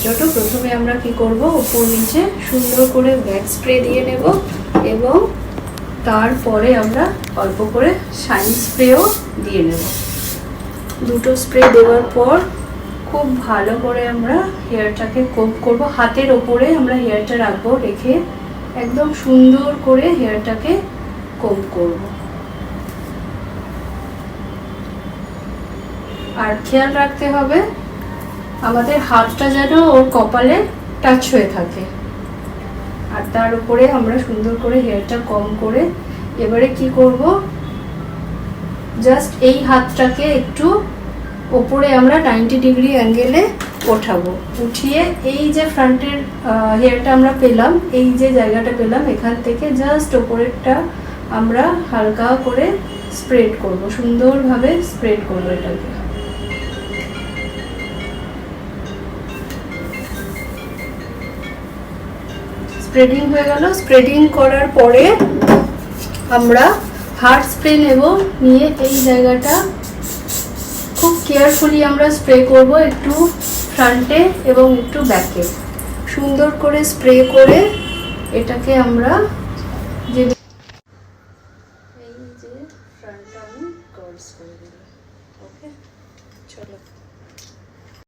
জন্য প্রথমে আমরা কি করব, উপর নিচে সুন্দর করে ভ্যাক্স স্প্রে দিয়ে নেব এবং তারপরে আমরা অল্প করে শাইন স্প্রেও দিয়ে নেব। দুটো স্প্রে দেওয়ার পর খুব ভালো করে আমরা হেয়ারটাকে কোম্ব করব। হাতের ওপরে আমরা হেয়ারটা রাখবো, রেখে একদম সুন্দর করে হেয়ারটাকে কোম্ব করব। আর খেয়াল রাখতে হবে আমাদের হাতটা যেন ওর কপালে টাচ হয়ে থাকে। আর তার উপরে আমরা সুন্দর করে হেয়ারটা কম করে এবারে কি করব, জাস্ট এই হাতটাকে একটু ওপরে আমরা 90 ডিগ্রি অ্যাঙ্গেলে ওঠাবো। উঠিয়ে এই যে ফ্রন্টের হেয়ারটা আমরা পেলাম, এই যে জায়গাটা পেলাম, এখান থেকে জাস্ট ওপরেরটা আমরা হালকা করে স্প্রেড করব, সুন্দরভাবে স্প্রেড করবো। এটাকে স্প্রেডিং হয়ে গেল। স্প্রেডিং করার পরে আমরা হার্ড স্প্রে নেব, নিয়ে এই জায়গাটা খুব কেয়ারফুলি আমরা স্প্রে করব, একটু ফ্রন্টে এবং একটু ব্যাকে সুন্দর করে স্প্রে করে এটাকে আমরা যে